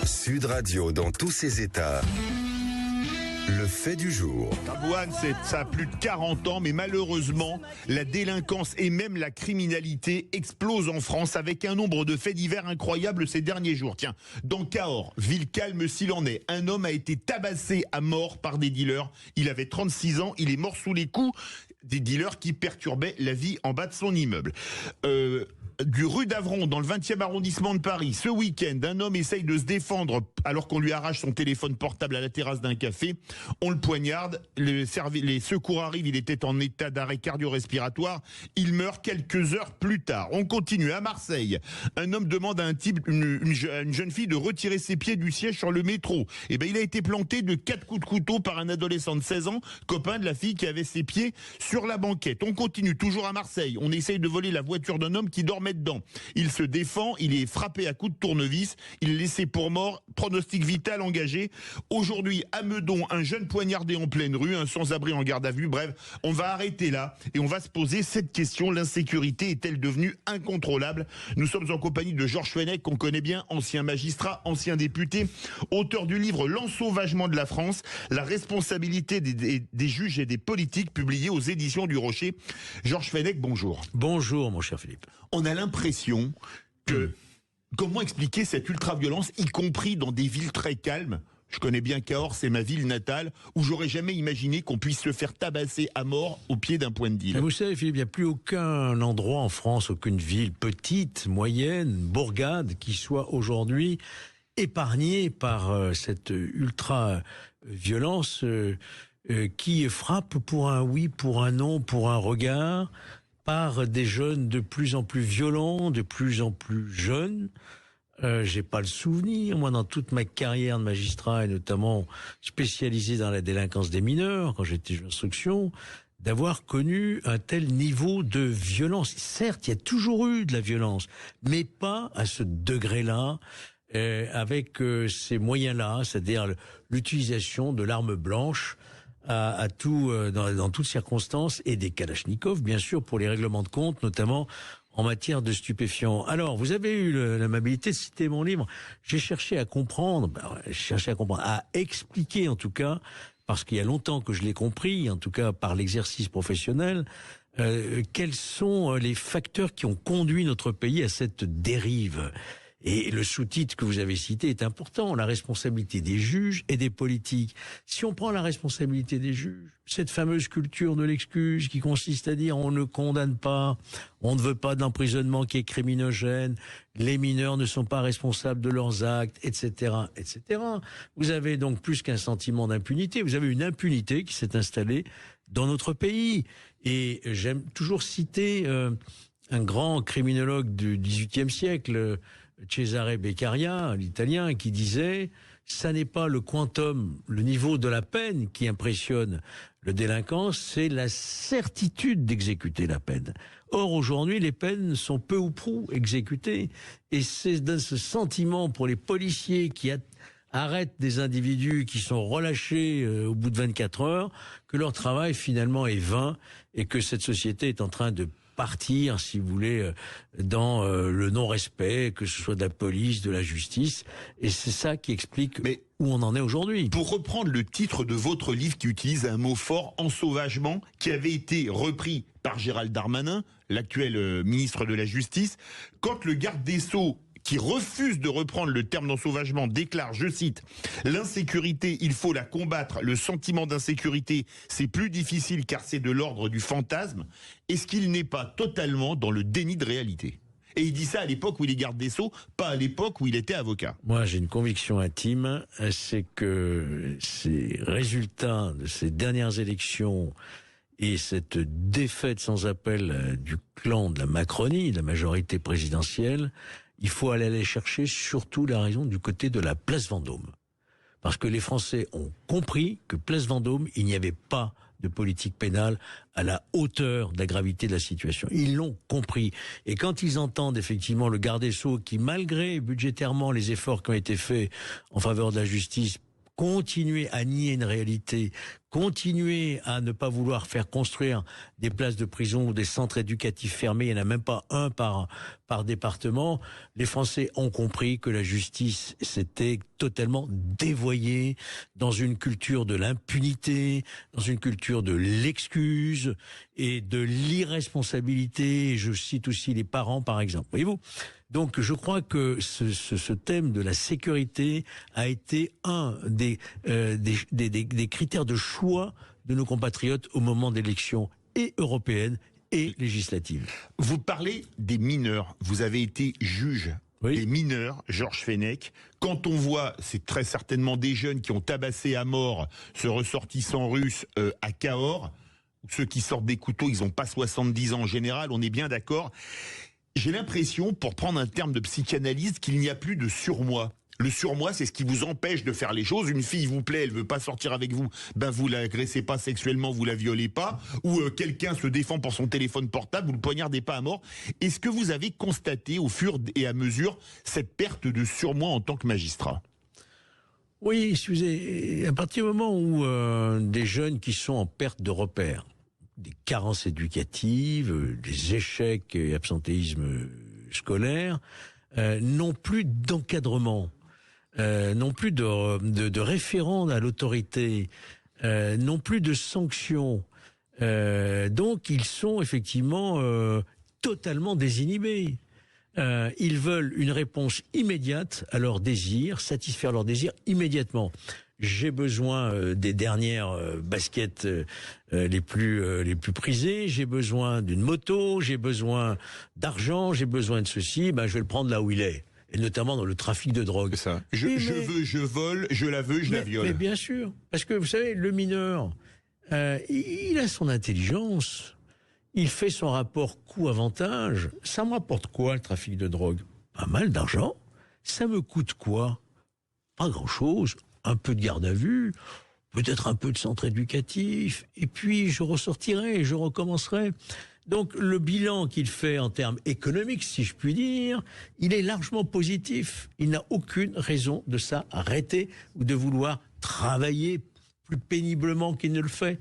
Sud Radio dans tous ses états. Le fait du jour. Wuhan, ça a plus de 40 ans, mais malheureusement, la délinquance et même la criminalité explosent en France avec un nombre de faits divers incroyables ces derniers jours. Tiens, dans Cahors, ville calme s'il en est, un homme a été tabassé à mort par des dealers. Il avait 36 ans, il est mort sous les coups des dealers qui perturbaient la vie en bas de son immeuble. Du rue d'Avron, dans le 20e arrondissement de Paris, ce week-end, un homme essaye de se défendre alors qu'on lui arrache son téléphone portable à la terrasse d'un café. On le poignarde, les secours arrivent, il était en état d'arrêt cardio-respiratoire. Il meurt quelques heures plus tard. On continue à Marseille. Un homme demande à une jeune fille de retirer ses pieds du siège sur le métro. Eh ben, il a été planté de 4 coups de couteau par un adolescent de 16 ans, copain de la fille qui avait ses pieds sur la banquette. On continue toujours à Marseille. On essaye de voler la voiture d'un homme qui dormait dedans. Il se défend, il est frappé à coups de tournevis, il est laissé pour mort, pronostic vital engagé. Aujourd'hui, à Meudon, un jeune poignardé en pleine rue, un sans-abri en garde à vue. Bref, on va arrêter là et on va se poser cette question: l'insécurité est-elle devenue incontrôlable? Nous sommes en compagnie de Georges Fenech, qu'on connaît bien, ancien magistrat, ancien député, auteur du livre L'ensauvagement de la France, la responsabilité des juges et des politiques, publié aux éditions du Rocher. Georges Fenech, bonjour. Bonjour mon cher Philippe. On a l'impression que, comment expliquer cette ultra-violence, y compris dans des villes très calmes? Je connais bien Cahors, c'est ma ville natale, où j'aurais jamais imaginé qu'on puisse se faire tabasser à mort au pied d'un point de deal. Vous savez Philippe, il n'y a plus aucun endroit en France, aucune ville petite, moyenne, bourgade, qui soit aujourd'hui épargnée par cette ultra-violence qui frappe pour un oui, pour un non, pour un regard, par des jeunes de plus en plus violents, de plus en plus jeunes. J'ai pas le souvenir, moi, dans toute ma carrière de magistrat, et notamment spécialisé dans la délinquance des mineurs, quand j'étais juge d'instruction, d'avoir connu un tel niveau de violence. Certes, il y a toujours eu de la violence, mais pas à ce degré-là, avec ces moyens-là, c'est-à-dire l'utilisation de l'arme blanche à tout, dans toutes circonstances, et des kalachnikovs, bien sûr, pour les règlements de compte, notamment en matière de stupéfiants. Alors, vous avez eu l'amabilité de citer mon livre. J'ai cherché à comprendre, à expliquer en tout cas, parce qu'il y a longtemps que je l'ai compris, en tout cas par l'exercice professionnel, quels sont les facteurs qui ont conduit notre pays à cette dérive. Et le sous-titre que vous avez cité est important, la responsabilité des juges et des politiques. Si on prend la responsabilité des juges, cette fameuse culture de l'excuse qui consiste à dire on ne condamne pas, on ne veut pas d'emprisonnement qui est criminogène, les mineurs ne sont pas responsables de leurs actes, etc., etc. Vous avez donc plus qu'un sentiment d'impunité, vous avez une impunité qui s'est installée dans notre pays. Et j'aime toujours citer un grand criminologue du XVIIIe siècle, Cesare Beccaria, l'italien, qui disait « ça n'est pas le quantum, le niveau de la peine qui impressionne le délinquant, c'est la certitude d'exécuter la peine ». Or, aujourd'hui, les peines sont peu ou prou exécutées, et c'est dans ce sentiment pour les policiers qui arrêtent des individus qui sont relâchés au bout de 24 heures que leur travail finalement est vain, et que cette société est en train de partir, si vous voulez, dans le non-respect, que ce soit de la police, de la justice, et c'est ça qui explique où on en est aujourd'hui. Pour reprendre le titre de votre livre qui utilise un mot fort, ensauvagement, qui avait été repris par Gérald Darmanin, l'actuel ministre de la Justice, quand le garde des Sceaux, qui refuse de reprendre le terme d'ensauvagement, déclare, je cite, « L'insécurité, il faut la combattre. Le sentiment d'insécurité, c'est plus difficile car c'est de l'ordre du fantasme. » Est-ce qu'il n'est pas totalement dans le déni de réalité? Et il dit ça à l'époque où il est garde des Sceaux, pas à l'époque où il était avocat. Moi, j'ai une conviction intime, c'est que ces résultats de ces dernières élections et cette défaite sans appel du clan de la Macronie, de la majorité présidentielle, il faut aller chercher surtout la raison du côté de la place Vendôme. Parce que les Français ont compris que place Vendôme, il n'y avait pas de politique pénale à la hauteur de la gravité de la situation. Ils l'ont compris. Et quand ils entendent effectivement le garde des Sceaux qui, malgré budgétairement les efforts qui ont été faits en faveur de la justice, continuer à nier une réalité, continuer à ne pas vouloir faire construire des places de prison ou des centres éducatifs fermés, il n'y en a même pas un par département, les Français ont compris que la justice s'était totalement dévoyée dans une culture de l'impunité, dans une culture de l'excuse et de l'irresponsabilité. Je cite aussi les parents, par exemple. Voyez-vous ? Donc je crois que ce thème de la sécurité a été un des critères de choix de nos compatriotes au moment d'élections et européennes et législatives. Vous parlez des mineurs. Vous avez été juge des mineurs, Georges Fenech. Quand on voit, c'est très certainement des jeunes qui ont tabassé à mort ce ressortissant russe à Cahors. Ceux qui sortent des couteaux, ils n'ont pas 70 ans en général, on est bien d'accord. J'ai l'impression, pour prendre un terme de psychanalyste, qu'il n'y a plus de surmoi. Le surmoi, c'est ce qui vous empêche de faire les choses. Une fille vous plaît, elle veut pas sortir avec vous, ben vous l'agressez pas sexuellement, vous la violez pas. Ou quelqu'un se défend pour son téléphone portable, vous le poignardez pas à mort. Est-ce que vous avez constaté au fur et à mesure cette perte de surmoi en tant que magistrat ? Oui, excusez, à partir du moment où des jeunes qui sont en perte de repères, des carences éducatives, des échecs et absentéisme scolaire, n'ont plus d'encadrement, n'ont plus de référent à l'autorité, n'ont plus de sanctions. Donc ils sont effectivement totalement désinhibés. Ils veulent une réponse immédiate à leurs désirs, satisfaire leurs désirs immédiatement. J'ai besoin des dernières baskets les plus prisées, j'ai besoin d'une moto, j'ai besoin d'argent, j'ai besoin de ceci, ben je vais le prendre là où il est. Et notamment dans le trafic de drogue. C'est ça. Je veux, je vole, je la veux, je la viole. Mais bien sûr, parce que vous savez, le mineur, il a son intelligence, il fait son rapport coût-avantage. Ça me rapporte quoi le trafic de drogue ? Pas mal d'argent. Ça me coûte quoi ? Pas grand-chose. Un peu de garde à vue, peut-être un peu de centre éducatif, et puis je ressortirai et je recommencerai. Donc le bilan qu'il fait en termes économiques, si je puis dire, il est largement positif. Il n'a aucune raison de s'arrêter ou de vouloir travailler plus péniblement qu'il ne le fait.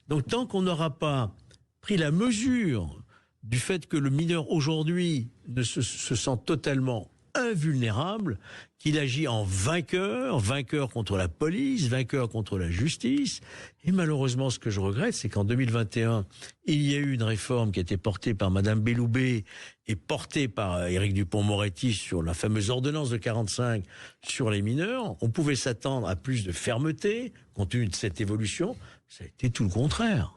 Donc tant qu'on n'aura pas pris la mesure du fait que le mineur aujourd'hui se sent totalement invulnérable, qu'il agit en vainqueur contre la police, vainqueur contre la justice. Et malheureusement, ce que je regrette, c'est qu'en 2021, il y a eu une réforme qui a été portée par Madame Belloubet et portée par Éric Dupond-Moretti sur la fameuse ordonnance de 45 sur les mineurs. On pouvait s'attendre à plus de fermeté, compte tenu de cette évolution. Ça a été tout le contraire.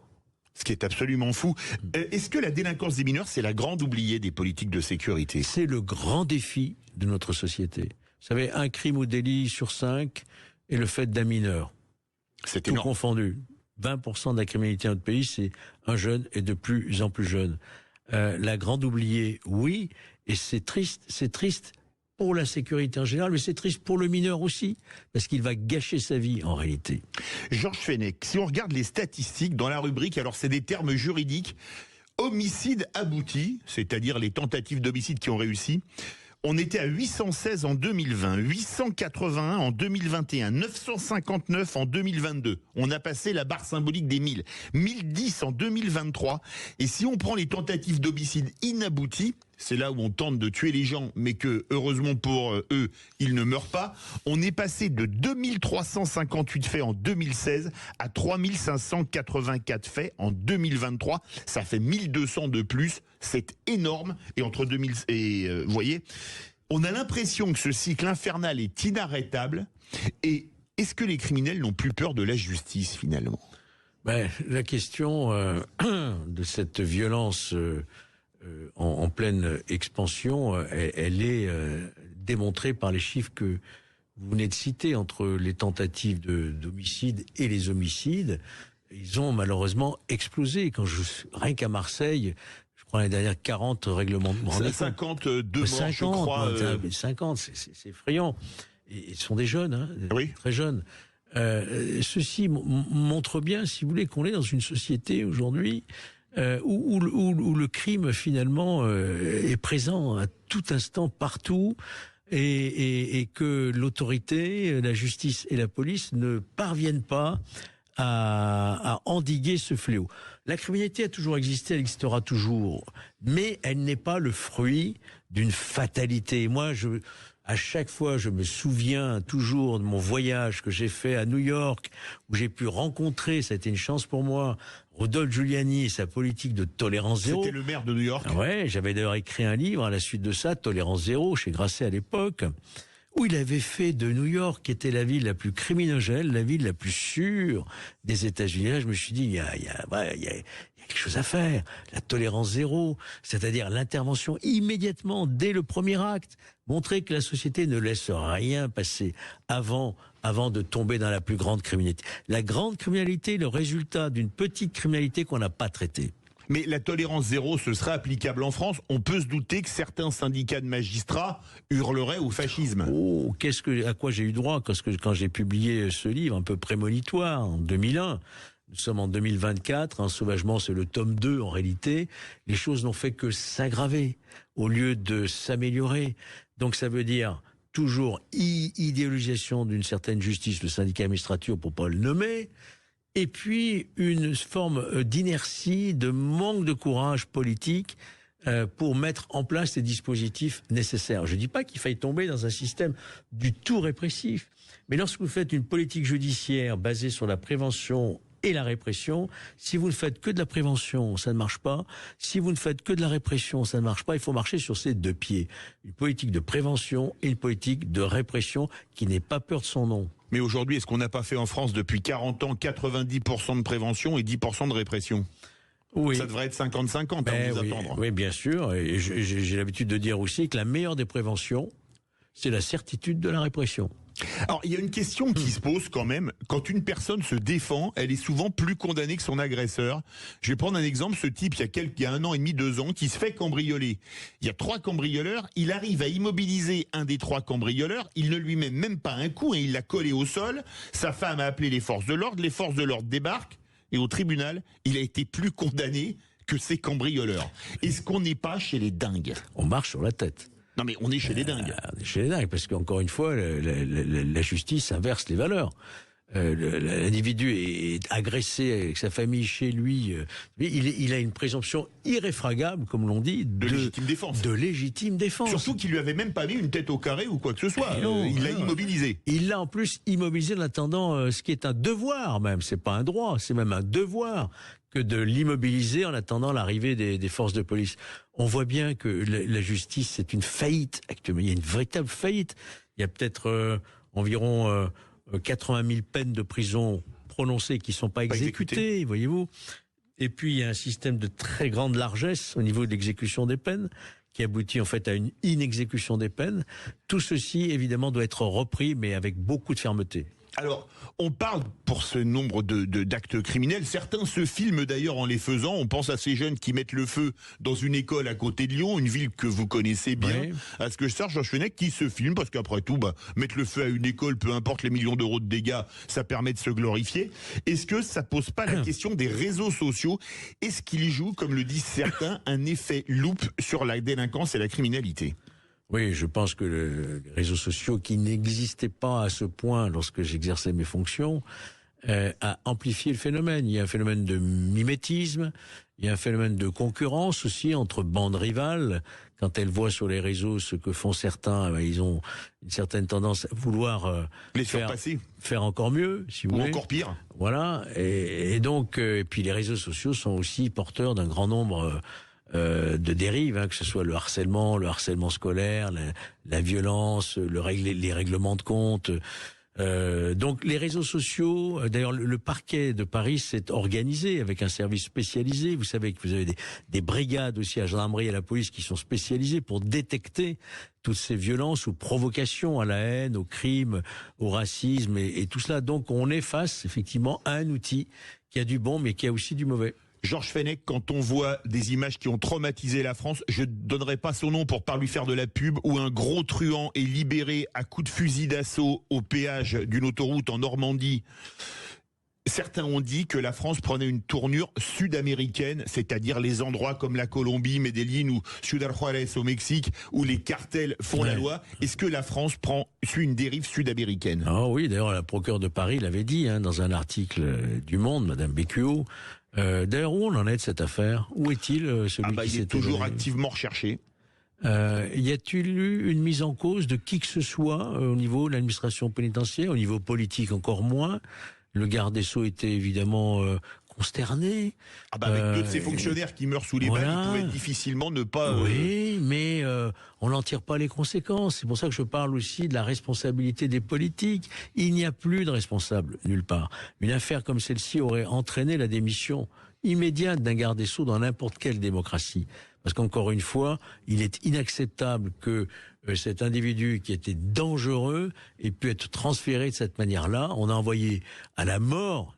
Ce qui est absolument fou. Est-ce que la délinquance des mineurs, c'est la grande oubliée des politiques de sécurité ? C'est le grand défi de notre société. Vous savez, un crime ou délit sur 5 est le fait d'un mineur. C'est tout énorme. Confondu. 20% de la criminalité dans notre pays, c'est un jeune et de plus en plus jeune. La grande oubliée, oui, et c'est triste pour la sécurité en général, mais c'est triste pour le mineur aussi, parce qu'il va gâcher sa vie en réalité. Georges Fenech, si on regarde les statistiques dans la rubrique, alors c'est des termes juridiques, homicide abouti, c'est-à-dire les tentatives d'homicide qui ont réussi, on était à 816 en 2020, 881 en 2021, 959 en 2022. On a passé la barre symbolique des 1000. 1010 en 2023. Et si on prend les tentatives d'homicide inabouties, c'est là où on tente de tuer les gens, mais que, heureusement pour eux, ils ne meurent pas, on est passé de 2358 faits en 2016 à 3584 faits en 2023. Ça fait 1200 de plus. C'est énorme. Et entre 2000 et, vous voyez, on a l'impression que ce cycle infernal est inarrêtable. Et est-ce que les criminels n'ont plus peur de la justice, finalement ? La question de cette violence en pleine expansion, elle est démontrée par les chiffres que vous venez de citer entre les tentatives d'homicide et les homicides. Ils ont malheureusement explosé. Rien qu'à Marseille, je crois l'année dernière 40 règlements de 52 morts, 50, je crois. 50, c'est effrayant. Et ce sont des jeunes, hein, oui. Très jeunes. Ceci montre bien, si vous voulez, qu'on est dans une société aujourd'hui où le crime finalement est présent à tout instant, partout, et que l'autorité, la justice et la police ne parviennent pas à endiguer ce fléau. La criminalité a toujours existé, elle existera toujours, mais elle n'est pas le fruit d'une fatalité. Moi, à chaque fois, je me souviens toujours de mon voyage que j'ai fait à New York, où j'ai pu rencontrer, ça a été une chance pour moi, Rodolphe Giuliani et sa politique de tolérance zéro. C'était le maire de New York. Ouais, j'avais d'ailleurs écrit un livre à la suite de ça, Tolérance zéro, chez Grasset à l'époque, où il avait fait de New York, qui était la ville la plus criminogène, la ville la plus sûre des États-Unis. Là, je me suis dit, il y a quelque chose à faire. La tolérance zéro, c'est-à-dire l'intervention immédiatement, dès le premier acte. Montrer que la société ne laisse rien passer avant de tomber dans la plus grande criminalité. La grande criminalité, le résultat d'une petite criminalité qu'on n'a pas traitée. Mais la tolérance zéro, ce serait applicable en France. On peut se douter que certains syndicats de magistrats hurleraient au fascisme. Oh, à quoi j'ai eu droit quand j'ai publié ce livre un peu prémonitoire en 2001. Nous sommes en 2024, Sauvagement, c'est le tome 2 en réalité. Les choses n'ont fait que s'aggraver au lieu de s'améliorer. Donc ça veut dire toujours idéalisation d'une certaine justice, le syndicat administratif pour pas le nommer, et puis une forme d'inertie, de manque de courage politique pour mettre en place les dispositifs nécessaires. Je ne dis pas qu'il faille tomber dans un système du tout répressif, mais lorsque vous faites une politique judiciaire basée sur la prévention et la répression, si vous ne faites que de la prévention, ça ne marche pas. Si vous ne faites que de la répression, ça ne marche pas. Il faut marcher sur ces deux pieds. Une politique de prévention et une politique de répression qui n'ait pas peur de son nom. Mais aujourd'hui, est-ce qu'on n'a pas fait en France depuis 40 ans 90% de prévention et 10% de répression ? Oui. Ça devrait être 50-50 à vous attendre. Oui, bien sûr. Et j'ai l'habitude de dire aussi que la meilleure des préventions, c'est la certitude de la répression. Alors, il y a une question qui se pose quand même. Quand une personne se défend, elle est souvent plus condamnée que son agresseur. Je vais prendre un exemple. Ce type, il y a 1 an et demi, 2 ans, qui se fait cambrioler. Il y a 3 cambrioleurs. Il arrive à immobiliser un des 3 cambrioleurs. Il ne lui met même pas un coup et il l'a collé au sol. Sa femme a appelé les forces de l'ordre. Les forces de l'ordre débarquent. Et au tribunal, il a été plus condamné que ces cambrioleurs. Est-ce qu'on n'est pas chez les dingues ? On marche sur la tête. Non mais on est chez les dingues. On est chez les dingues, parce qu'encore une fois, la justice inverse les valeurs. L'individu est agressé avec sa famille chez lui. Il a une présomption irréfragable, comme l'on dit, de légitime défense. De légitime défense. Surtout qu'il lui avait même pas mis une tête au carré ou quoi que ce soit. Il l'a immobilisé. Il l'a en plus immobilisé en attendant ce qui est un devoir même. C'est pas un droit, c'est même un devoir que de l'immobiliser en attendant l'arrivée des forces de police. On voit bien que la justice, c'est une faillite actuellement. Il y a une véritable faillite. Il y a peut-être environ 80 000 peines de prison prononcées qui ne sont pas exécutées, voyez-vous. Et puis, il y a un système de très grande largesse au niveau de l'exécution des peines qui aboutit en fait à une inexécution des peines. Tout ceci, évidemment, doit être repris, mais avec beaucoup de fermeté. Alors, on parle pour ce nombre d'actes criminels. Certains se filment d'ailleurs en les faisant. On pense à ces jeunes qui mettent le feu dans une école à côté de Lyon, une ville que vous connaissez bien. Oui. À ce que je sache, Georges Fenech, qui se filme, parce qu'après tout, mettre le feu à une école, peu importe les millions d'euros de dégâts, ça permet de se glorifier. Est-ce que ça pose pas la question des réseaux sociaux ? Est-ce qu'ils jouent, comme le disent certains, un effet loupe sur la délinquance et la criminalité ? Oui, je pense que les réseaux sociaux, qui n'existaient pas à ce point lorsque j'exerçais mes fonctions, a amplifié le phénomène. Il y a un phénomène de mimétisme, il y a un phénomène de concurrence aussi entre bandes rivales. Quand elles voient sur les réseaux ce que font certains, ils ont une certaine tendance à vouloir les faire encore mieux, si vous voulez. Ou encore pire. Voilà. Et donc, et puis les réseaux sociaux sont aussi porteurs d'un grand nombre de dérives, que ce soit le harcèlement scolaire, la violence, les règlements de compte. Donc les réseaux sociaux, d'ailleurs le parquet de Paris s'est organisé avec un service spécialisé. Vous savez que vous avez des brigades aussi à la gendarmerie et à la police qui sont spécialisées pour détecter toutes ces violences ou provocations à la haine, au crime, au racisme et tout cela. Donc on est face effectivement à un outil qui a du bon mais qui a aussi du mauvais. Georges Fenech, quand on voit des images qui ont traumatisé la France, je ne donnerai pas son nom pour pas lui faire de la pub, où un gros truand est libéré à coups de fusil d'assaut au péage d'une autoroute en Normandie. Certains ont dit que la France prenait une tournure sud-américaine, c'est-à-dire les endroits comme la Colombie, Medellín ou Ciudad Juárez au Mexique, où les cartels font la loi. Est-ce que la France suit une dérive sud-américaine? Ah oui, d'ailleurs, la procureure de Paris l'avait dit dans un article du Monde, Madame Bécuot. D'ailleurs, où on en est de cette affaire? Où est-il celui qui il est toujours activement recherché. Y a-t-il eu une mise en cause de qui que ce soit au niveau de l'administration pénitentiaire, au niveau politique encore moins? Le garde des Sceaux était évidemment consterné. Avec deux de ces fonctionnaires qui meurent sous les balles, il pouvait difficilement ne pas... Oui, mais on n'en tire pas les conséquences. C'est pour ça que je parle aussi de la responsabilité des politiques. Il n'y a plus de responsable nulle part. Une affaire comme celle-ci aurait entraîné la démission immédiate d'un garde des Sceaux dans n'importe quelle démocratie. Parce qu'encore une fois, il est inacceptable que cet individu qui était dangereux ait pu être transféré de cette manière-là. On a envoyé à la mort,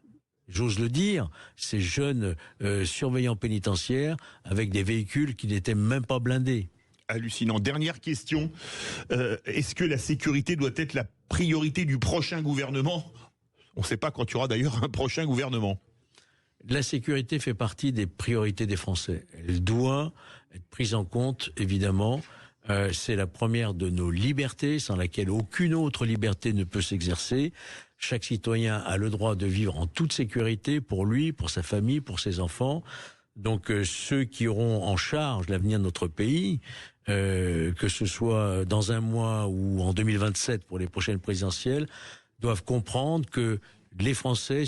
j'ose le dire, ces jeunes surveillants pénitentiaires avec des véhicules qui n'étaient même pas blindés. Hallucinant. Dernière question. Est-ce que la sécurité doit être la priorité du prochain gouvernement? On ne sait pas quand il y aura d'ailleurs un prochain gouvernement. La sécurité fait partie des priorités des Français. Elle doit être prise en compte, évidemment. C'est la première de nos libertés, sans laquelle aucune autre liberté ne peut s'exercer. Chaque citoyen a le droit de vivre en toute sécurité pour lui, pour sa famille, pour ses enfants. Donc ceux qui auront en charge l'avenir de notre pays, que ce soit dans un mois ou en 2027 pour les prochaines présidentielles, doivent comprendre que les Français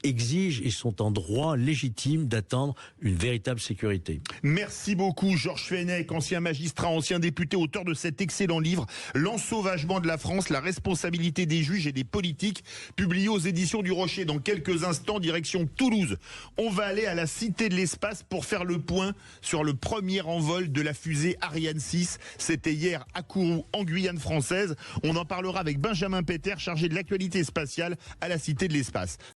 exigent et sont en droit légitime d'attendre une véritable sécurité. Merci beaucoup Georges Fenech, ancien magistrat, ancien député, auteur de cet excellent livre « L'ensauvagement de la France, la responsabilité des juges et des politiques », publié aux éditions du Rocher. Dans quelques instants, direction Toulouse. On va aller à la Cité de l'Espace pour faire le point sur le premier envol de la fusée Ariane 6. C'était hier à Kourou, en Guyane française. On en parlera avec Benjamin Péter, chargé de l'actualité spatiale à la Cité de l'Espace.